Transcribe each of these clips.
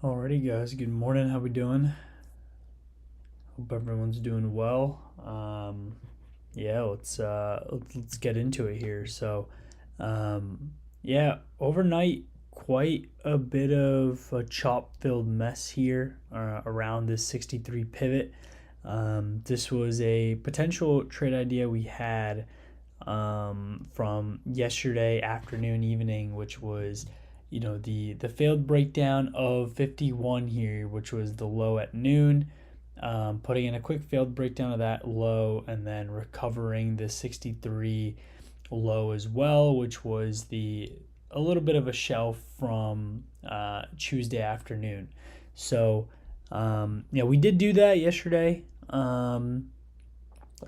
Alrighty, guys. Good morning. How we doing? Hope everyone's doing well. Yeah, let's get into it here. Yeah, overnight, quite a bit of a chop-filled mess here around this 63 pivot. This was a potential trade idea we had from yesterday afternoon, evening, which was the failed breakdown of 51 here, which was the low at noon, putting in a quick failed breakdown of that low and then recovering the 63 low as well, which was the a little bit of a shelf from Tuesday afternoon. We did do that yesterday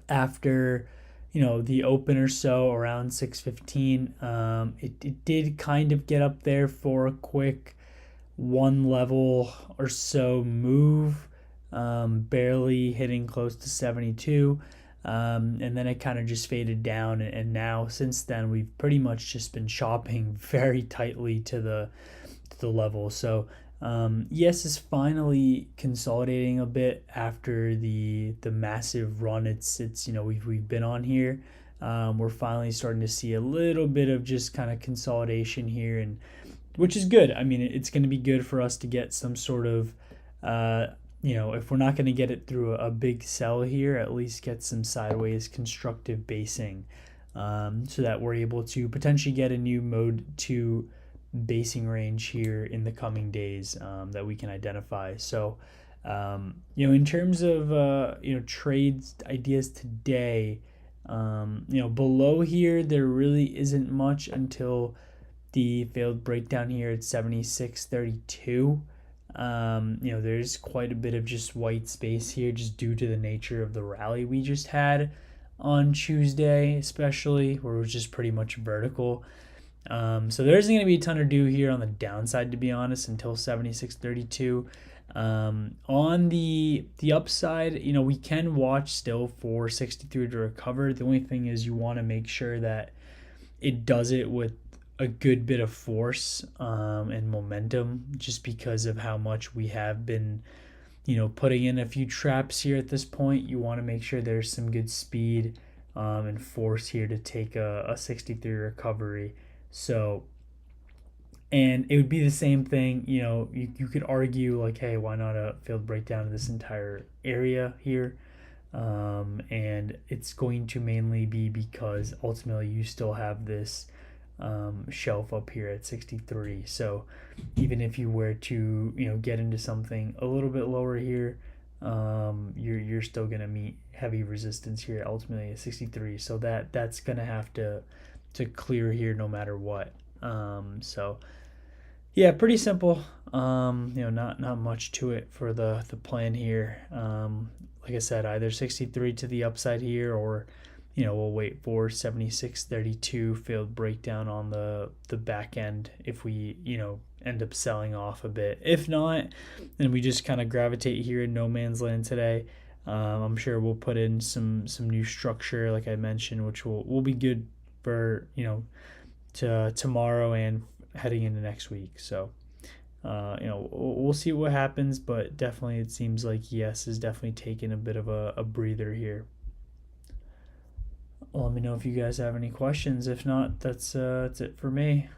after the open or so around 6:15. It did kind of get up there for a quick one level or so move, barely hitting close to 72. And then it kind of just faded down, and now since then we've pretty much just been shopping very tightly to the level. Yes, is finally consolidating a bit after the massive run it's we've been on here. We're finally starting to see a little bit of just kind of consolidation here, and which is good. I mean, it's going to be good for us to get some sort of if we're not going to get it through a big sell here, at least get some sideways constructive basing, so that we're able to potentially get a new mode 2 basing range here in the coming days, that we can identify. In terms of trades ideas today, below here there really isn't much until the failed breakdown here at 76.32. There's quite a bit of just white space here just due to the nature of the rally we just had on Tuesday, especially where it was just pretty much vertical. So there isn't going to be a ton to do here on the downside, to be honest, until 76.32. On the upside, we can watch still for 63 to recover. The only thing is you want to make sure that it does it with a good bit of force and momentum, just because of how much we have been putting in a few traps here at this point. You want to make sure there's some good speed and force here to take a 63 recovery. And it would be the same thing, you could argue like, hey, why not a failed breakdown of this entire area here? And it's going to mainly be because ultimately you still have this shelf up here at 63. So even if you were to get into something a little bit lower here, you're still going to meet heavy resistance here ultimately at 63. So that's going to have to clear here no matter what. Yeah, pretty simple. Not much to it for the plan here. Like I said, either 63 to the upside here, or we'll wait for 76.32 failed breakdown on the back end if we end up selling off a bit. If not, then we just kind of gravitate here in no man's land today. I'm sure we'll put in some new structure, like I mentioned, which will be good for to tomorrow and heading into next week. We'll see what happens, but definitely it seems like ES is definitely taking a bit of a breather here. Well, let me know if you guys have any questions. If not, that's it for me.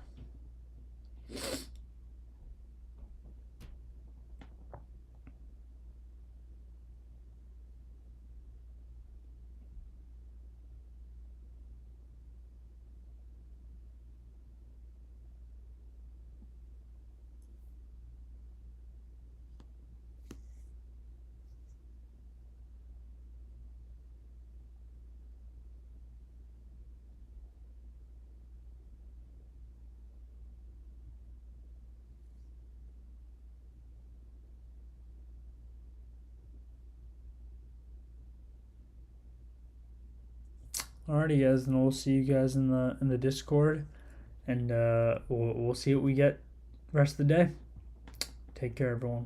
Alrighty, guys, and we'll see you guys in the Discord, and we'll see what we get rest of the day. Take care, everyone.